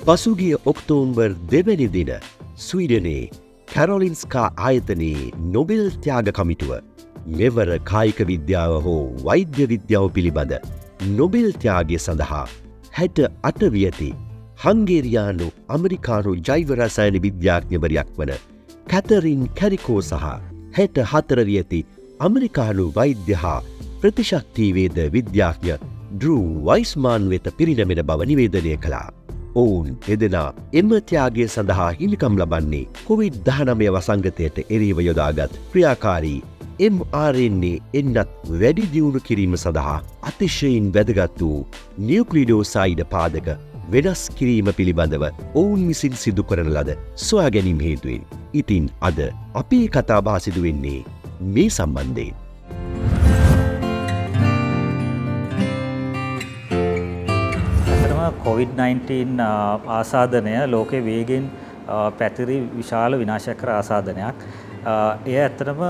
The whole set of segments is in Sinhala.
පසුගිය ඔක්තෝබර් 2 වෙනි දින ස්වීඩනයේ කැරොලින්ස්කා ආයතනයේ නොබෙල් ත්‍යාග කමිටුව මෙවර කායික විද්‍යාව හෝ වෛද්‍ය විද්‍යාව පිළිබඳ නොබෙල් ත්‍යාගය සඳහා 68 වියති හංගේරියානු ඇමරිකානු ජෛව රසායන විද්‍යාඥවරියක් වන කැතරින් කැරිකෝ සහ 64 වියති ඇමරිකානු වෛද්‍ය හා ප්‍රතිශක්තිවේද විද්‍යාඥ ඩ්‍රූ වයිස්මාන් වෙත පිරිනැමෙන බව නිවේදනය කළා. ඔවුන් එදෙනා එම ත්‍යාගය සඳහා හිමිකම් ලබන්නේ COVID-19 වසංගතයට එරෙහිව යොදාගත් ක්‍රියාකාරී mRNA එන්නත් වැඩි දියුණු කිරීම සඳහා අතිශයින් වැදගත් වූ nucleoside පාදක වෙනස් කිරීම පිළිබඳව ඔවුන් විසින් සිදු කරන ලද සොයා ගැනීම හේතුවෙන්. ඉතින් අද අපේ කතාබහ සිදු වෙන්නේ මේ සම්බන්ධයෙන්. COVID-19 ආසාදනය ලෝකේ වේගෙන් පැතිරි විශාල විනාශකර ආසාදනයක්. එය ඇත්තටම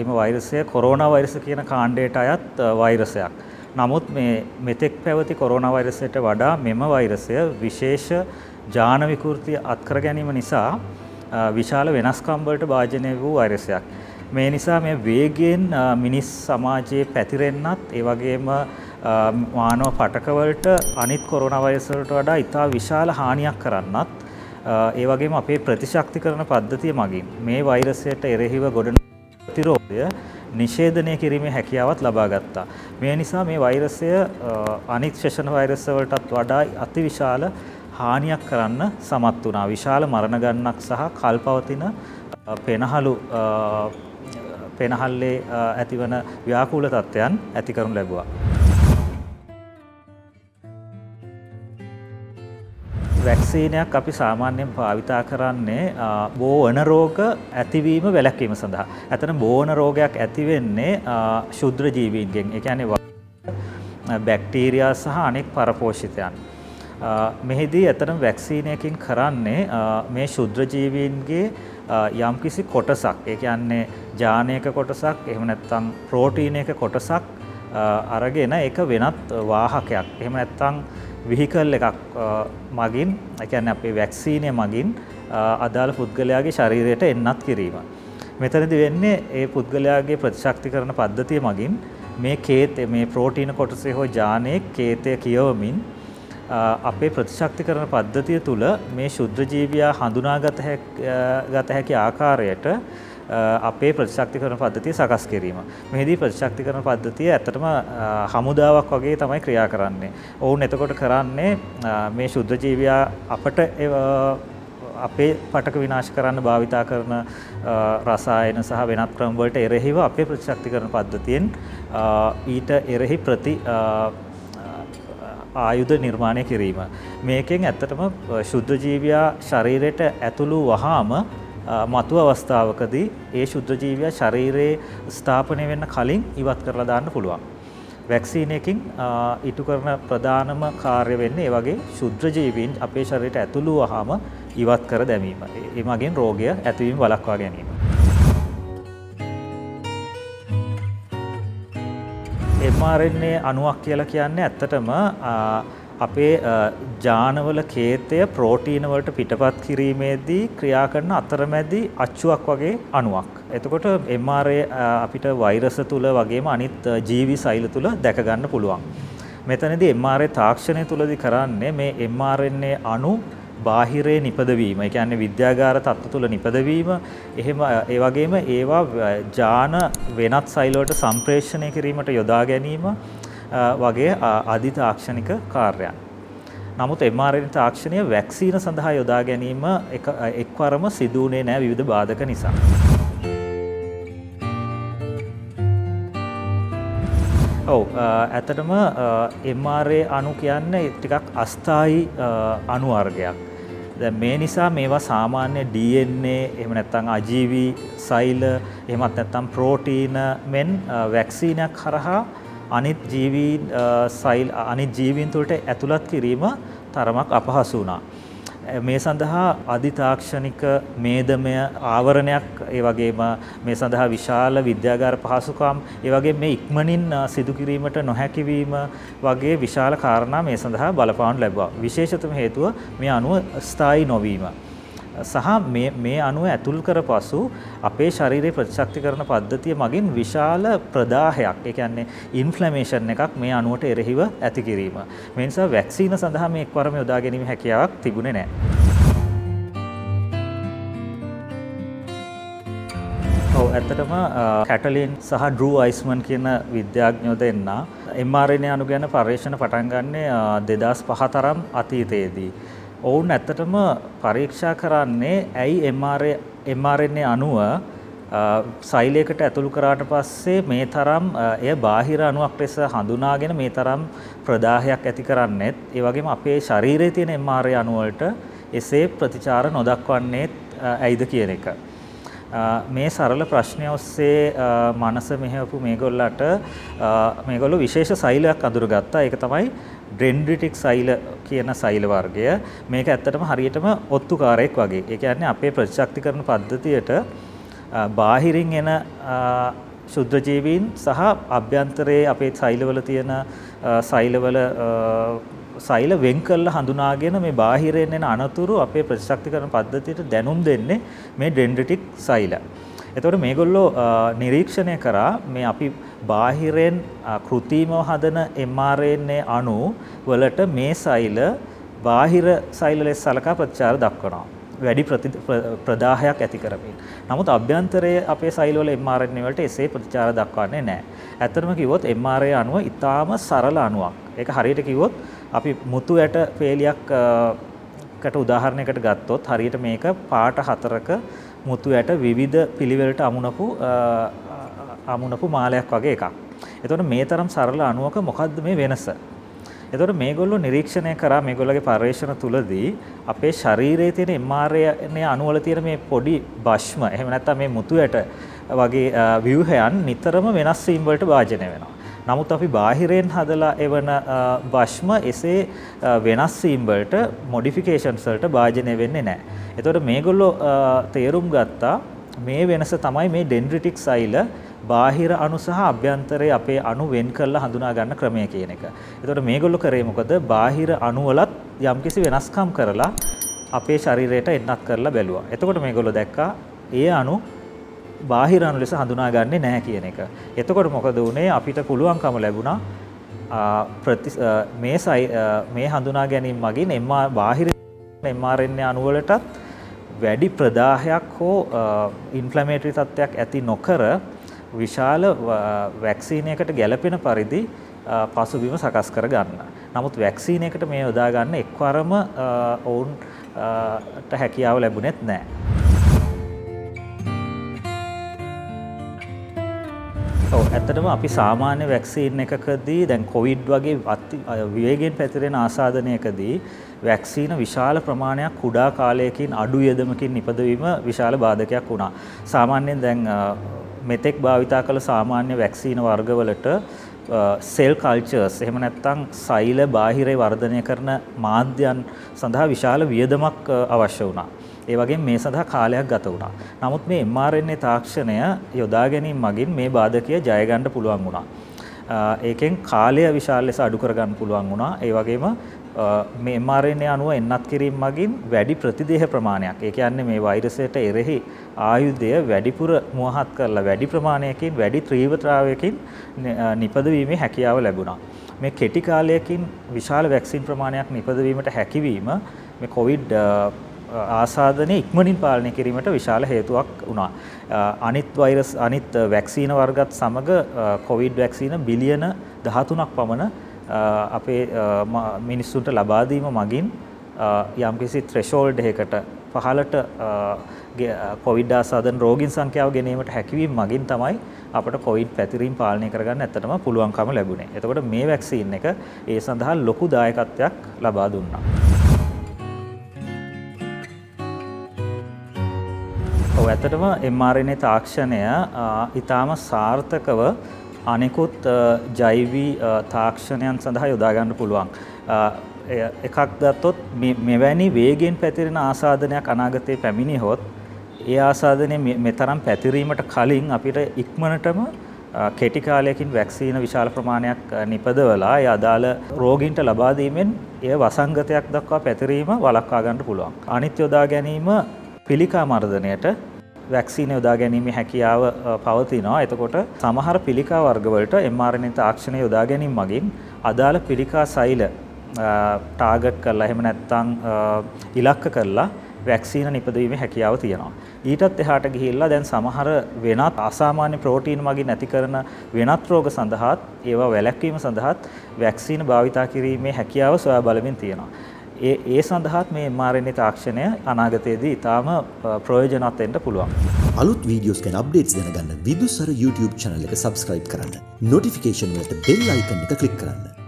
එම වෛරසය කොරෝනා වෛරස කියන කාණ්ඩයට අයත් වෛරසයක්. නමුත් මේ මෙතෙක් පැවති කොරෝනා වෛරසයට වඩා මෙම වෛරසය විශේෂ ජාන විකෘතිය අත්කර ගැනීම නිසා විශාල වෙනස්කම් වලට භාජනය වූ වෛරසයක්. මේ නිසා මේ වේගයෙන් මිනිස් සමාජයේ පැතිරෙන්නත් ඒ වගේම මානව පටකවලට අනිත් කොරෝනා වෛරස් වලට වඩා ඉතා විශාල හානියක් කරන්නත් ඒ වගේම අපේ ප්‍රතිශක්තිකරණ පද්ධතිය මගින් මේ වෛරසයට එරෙහිව ගොඩනැගෙන ප්‍රතිරෝධය නිෂේධනය කිරීමේ හැකියාවත් ලබා ගත්තා. මේ නිසා මේ වෛරසය අනිත් ශ්වසන වෛරස් වලටත් වඩා අතිවිශාල හානියක් කරන්න සමත් වුණා. විශාල මරණ ගණනක් සහ කල්පවතින පෙනහල්ලේ ඇතිවන ව්‍යාකූල තත්ත්වයන් ඇති කරනු ලැබුවා. වැක්සීනයක් අපි සාමාන්‍යයෙන් භාවිතා කරන්නේ බෝවන රෝග ඇතිවීම වැළැක්වීම සඳහා. ඇතන බෝවන රෝගයක් ඇති වෙන්නේ ශුද්‍ර ජීවීන්ගෙන්. ඒ කියන්නේ බැක්ටීරියා සහ අනෙක් පරපෝෂිතයන්. මෙහිදී ඇතන වැක්සීනයකින් කරන්නේ මේ ශුද්‍ර ජීවීන්ගේ යම්කිසි කොටසක්, ඒ කියන්නේ ජානයක කොටසක්, එහෙම නැත්නම් ප්‍රෝටීනයක කොටසක් අරගෙන ඒක වෙනත් වාහකයක්, එහෙම නැත්නම් විහිකල් එකක් මගින්, ඒ කියන්නේ අපේ වැක්සීනය මගින් අදාළ පුද්ගලයාගේ ශරීරයට එන්නත් කිරීම. මෙතනදී වෙන්නේ ඒ පුද්ගලයාගේ ප්‍රතිශක්තිකරණ පද්ධතිය මගින් මේ ප්‍රෝටීන කොටසේ හෝ ජානයේ කේතය කියවමින් අපේ ප්‍රතිශක්තිකරණ පද්ධතිය තුළ මේ ශුද්‍ර ජීවියා හඳුනාගත හැකි ආකාරයට අපේ ප්‍රතිශක්තිකරණ පද්ධතිය සකස් කිරීම. මෙහිදී ප්‍රතිශක්තිකරණ පද්ධතිය ඇත්තටම හමුදාවක් වගේ තමයි ක්‍රියා කරන්නේ. ඔවුන් එතකොට කරන්නේ මේ ශුද්ධ ජීවියා අපට අපේ පටක විනාශ කරන්න භාවිතා කරන රසායන සහ වෙනත් ක්‍රම වලට එරෙහිව අපේ ප්‍රතිශක්තිකරණ පද්ධතියෙන් ඊට එරෙහි ආයුධ නිර්මාණය කිරීම. මේකෙන් ඇත්තටම ශුද්ධ ජීවියා ශරීරයට ඇතුළු වහාම මතු අවස්ථාවකදී ඒ ශුද්ධ ජීවියා ශරීරයේ ස්ථාපනය වෙන්න කලින් ඉවත් කරලා දාන්න පුළුවන්. වැක්සීනයකින් ඊට කරන ප්‍රධානම කාර්ය වෙන්නේ ඒ වගේ ශුද්ධ ජීවීන් අපේ ශරීරයට ඇතුළු වහාම ඉවත් කර දැමීම. ඒ මගින් රෝගය ඇතිවීම වළක්වා ගැනීම. mRNA අණුවක් කියලා කියන්නේ ඇත්තටම අපේ ජානවල කේතය ප්‍රෝටීන වලට පිටපත් කිරීමේදී ක්‍රියා කරන අතරමැදි අච්චුවක් වගේ අණුවක්. එතකොට mRNA අපිට වෛරස තුල වගේම අනිත් ජීවි සෛල තුල දැක ගන්න පුළුවන්. මෙතනදී mRNA තාක්ෂණය තුලදී කරන්නේ මේ mRNA අණු බාහිරේ නිපදවීම. ඒ කියන්නේ විද්‍යාගාර තත්ත්ව තුල නිපදවීම. එහෙම ඒ වගේම ඒවා ජාන වෙනත් සෛල වලට සම්ප්‍රේෂණය කිරීමට යොදා ගැනීම වගේ අධි තාක්ෂණික කාර්යයන්. නමුත් mRNA තාක්ෂණය වැක්සීන සඳහා යොදා ගැනීම එක්වරම සිදු වුණේ නැහැ විවිධ බාධක නිසා. ඔව් ඇත්තටම mRNA අණු කියන්නේ ටිකක් අස්ථායි අණු වර්ගයක්. දැන් මේ නිසා මේවා සාමාන්‍ය DNA එහෙම නැත්නම් අජීවී සෛල එහෙමත් නැත්නම් ප්‍රෝටීන මෙන් වැක්සීනයක් කරහා අනිත් ජීවීන් තුළට ඇතුළත් කිරීම තරමක් අපහසු වුණා. මේ සඳහා අධිතාක්ෂණික මේදමය ආවරණයක් ඒ වගේම මේ සඳහා විශාල විද්‍යාගාර පහසුකම් ඒ වගේම මේ ඉක්මනින් සිදු කිරීමට නොහැකි වීම වගේ විශාල කාරණා මේ සඳහා බලපානු ලැබුවා. විශේෂතම හේතුව මේ අණුව ස්ථායී නොවීම. සහ මේ අණුව ඇතුල් කර පසු අපේ ශරීරයේ ප්‍රතිශක්තිකරණ පද්ධතිය මගින් විශාල ප්‍රදාහයක් ඒ කියන්නේ ඉන්ෆ්ලැමේෂන් එකක් මේ අණුවට එරෙහිව ඇති කිරීම. මේ නිසා වැක්සීන සඳහා මේ එක්වරම යොදා ගැනීම හැකියාවක් තිබුණේ නැහැ. ඔව් ඇත්තටම කැටලින් සහ ඩ්‍රූ වයිස්මන් කියන විද්‍යාඥයෝ දෙන්න mRNA අණු ගැන පරීක්ෂණ පටන් ගන්නේ 2005 තරම් අතීතයේදී. ඔවුන් ඇත්තටම පරීක්ෂා කරන්නේ ඇයි mRNA අණුව සෛලයකට ඇතුළු කරාට පස්සේ මේ තරම් එය බාහිර අණුවක් ලෙස හඳුනාගෙන මේ තරම් ප්‍රදාහයක් ඇති කරන්නේත් ඒ වගේම අපේ ශරීරයේ තියෙන mRNA අණු වලට එසේ ප්‍රතිචාර නොදක්වන්නේ ඇයිද කියන එක. මේ සරල ප්‍රශ්නය ඔස්සේ මනස මෙහෙවපු මේගොල්ලෝ විශේෂ සෛලයක් අඳුරගත්තා. ඒක තමයි ඩෙන්ඩ්‍රිටික් සෛල කියන සෛල වර්ගය. මේක ඇත්තටම හරියටම ඔත්තුකාරයක් වගේ. ඒ කියන්නේ අපේ ප්‍රතිශක්තිකරණ පද්ධතියට බාහිරින් එන ශුද්ධ ජීවීන් සහ අභ්‍යන්තරයේ අපේ සෛලවල තියෙන සෛල වෙන් කරලා හඳුනාගෙන මේ බාහිරයෙන් එන අනතුරු අපේ ප්‍රතිශක්තිකරණ පද්ධතියට දැනුම් දෙන්නේ මේ ඩෙන්ඩ්‍රිටික් සෛල. එතකොට මේගොල්ලෝ නිරීක්ෂණය කරා මේ අපි බාහිරෙන් කෘත්‍රිමව හදන mRNA අණු වලට මේ සෛල බාහිර සෛල ලෙස සලකා ප්‍රතිචාර දක්වනවා. වැඩි ප්‍රදාහයක් ඇති කරමින්. නමුත් අභ්‍යන්තරයේ අපේ සෛලවල mRNA වලට එසේ ප්‍රතිචාර දක්වන්නේ නැහැ. ඇත්තටම කිව්වොත් mRNA අණුව ඊටාම සරල අණුවක්. ඒක හරියට කිව්වොත් අපි මුතු ඇට පේලියක්කට උදාහරණයකට ගත්තොත් හරියට මේක පාට 4ක මුතු ඇට විවිධ පිළිවෙලට අමුණපු මාලයක් වගේ එකක්. එතකොට මේ තරම් සරල අණුවක මොකද්ද මේ වෙනස? එතකොට මේගොල්ලෝ නිරීක්ෂණය කරා මේගොල්ලෝගේ පර්යේෂණ තුලදී අපේ ශරීරයේ තියෙන mRNA අණු වල තියෙන මේ පොඩි භස්ම එහෙම නැත්නම් මේ මුතු ඇට වගේ ව්‍යුහයන් නිතරම වෙනස් වීම වලට භාජනය වෙනවා. නමුත් අපි බාහිරෙන් හදලා එවන භස්ම එසේ වෙනස් වීම වලට මොඩිෆිකේෂන්ස් වලට භාජනය වෙන්නේ නැහැ. එතකොට මේගොල්ලෝ තේරුම් ගත්තා මේ වෙනස තමයි මේ ඩෙන්ඩ්‍රිටික් සෛල බාහිර අණු සහ අභ්‍යන්තරයේ අපේ අණු වෙන් කරලා හඳුනා ගන්න ක්‍රමය කියන එක. එතකොට මේගොල්ලෝ කරේ මොකද? බාහිර අණු වලත් යම්කිසි වෙනස්කම් කරලා අපේ ශරීරයට එන්නත් කරලා බැලුවා. එතකොට මේගොල්ලෝ දැක්කා ඒ අණු බාහිර අණු ලෙස හඳුනාගන්නේ නැහැ කියන එක. එතකොට මොකද වුනේ? අපිට පුළුවන්කම ලැබුණා මේ හඳුනා ගැනීම මගින් බාහිර mRNA අණු වලටත් වැඩි ප්‍රදාහයක් හෝ ඉන්ෆ්ලැමේටරි තත්ත්වයක් ඇති නොකර විශාල වැක්සීනයකට ගැළපෙන පරිදි පසුබිම සකස් කර ගන්න. නමුත් වැක්සීනයකට මේ යොදා ගන්න එක්වරම ඔවුන්ට හැකියාව ලැබුණෙත් නැහැ. ඇත්තටම අපි සාමාන්‍ය වැක්සීන් එකකදී දැන් කොවිඩ් වගේ විවේගයෙන් පැතිරෙන ආසාදනයකදී වැක්සීන විශාල ප්‍රමාණයක් කුඩා කාලයකින් අඩු යෙදමකින් නිපදවීම විශාල බාධකයක් වුණා. සාමාන්‍යයෙන් දැන් මෙතෙක් භාවිතා කළ සාමාන්‍ය වැක්සීන වර්ගවලට සෙල් කල්චර්ස් එහෙම නැත්නම් සෛල බාහිරේ වර්ධනය කරන මාධ්‍යයන් සඳහා විශාල වියදමක් අවශ්‍ය වුණා. ඒ වගේම මේ සඳහා කාලයක් ගත වුණා. නමුත් මේ mRNA තාක්ෂණය යොදා ගැනීම මගින් මේ බාධකය ජය ගන්න පුළුවන් වුණා. ඒකෙන් කාලය විශාල ලෙස අඩු කර ගන්න පුළුවන් වුණා. ඒ වගේම මේ mRNA අණුව එන්නත් කිරීම මගින් වැඩි ප්‍රතිදේහ ප්‍රමාණයක්. ඒ කියන්නේ මේ වෛරසයට එරෙහි ආයුධය වැඩිපුර මුවහත් කරලා වැඩි ප්‍රමාණයකින් වැඩි ත්‍රිවතාවයකින් නිපදවීමේ හැකියාව ලැබුණා. මේ කෙටි කාලයකින් විශාල වැක්සින් ප්‍රමාණයක් නිපදවීමට හැකියවීම මේ කොවිඩ් ආසාදනය ඉක්මනින් පාලනය කිරීමට විශාල හේතුවක් වුණා. අනිත් වැක්සීන වර්ගත් සමග කොවිඩ් වැක්සීන බිලියන 13ක් පමණ අපේ මිනිස්සුන්ට ලබා දීම මගින් යම්කිසි threshold එකකට පහළට කොවිඩ් ආසාදන රෝගීන් සංඛ්‍යාව ගෙනීමට හැකියවීම මගින් තමයි අපට කොවිඩ් පැතිරීම පාලනය කරගන්න ඇත්තටම පුළුවන්කම ලැබුණේ. එතකොට මේ වැක්සීන් එක ඒ සඳහා ලොකු දායකත්වයක් ලබා දුන්නා. ඇත්තටම mRNA තාක්ෂණය ඊටාම සාර්ථකව අනෙකුත් ජෛවී තාක්ෂණයන් සඳහා යොදා ගන්න පුළුවන්. එකක් ගත්තොත් මෙවැනි වේගයෙන් පැතිරෙන ආසාදනයක් අනාගතයේ පැමිණියොත් ඒ ආසාදනය මෙතරම් පැතිරීමට කලින් අපිට ඉක්මනටම කෙටි කාලයකින් වැක්සීන විශාල ප්‍රමාණයක් නිපදවලා ඒ අදාළ රෝගීන්ට ලබා දීමෙන් එය වසංගතයක් දක්වා පැතිරීම වළක්වා ගන්න පුළුවන්. අනිත් යොදා ගැනීම පිළිකා මර්ධනයට වැක්සීන යොදා ගැනීමේ හැකියාව පවතිනවා. එතකොට සමහර පිළිකා වර්ග වලට mRNA තාක්ෂණය යොදා ගැනීම මගින් අදාළ පිළිකා සෛල ටාගට් කරලා එහෙම නැත්නම් ඉලක්ක කරලා වැක්සීන නිපදවීමේ හැකියාව තියෙනවා. ඊටත් එහාට ගිහිල්ලා දැන් සමහර වෙනත් අසාමාන්‍ය ප්‍රෝටීන් මගින් ඇති කරන වෙනත් රෝග සඳහාත් ඒවා වැළැක්වීම සඳහාත් වැක්සීන භාවිතා කිරීමේ හැකියාව සොයා බලමින් තියෙනවා. ඒ සඳහාත් මේ mRNA තාක්ෂණය අනාගතයේදී ඊටාම ප්‍රයෝජනවත් වෙන්න පුළුවන්. අලුත් වීඩියෝස් ගැන අප්ඩේට්ස් දැනගන්න විදුසර YouTube channel එක subscribe කරන්න. notification වලට bell icon එක click කරන්න.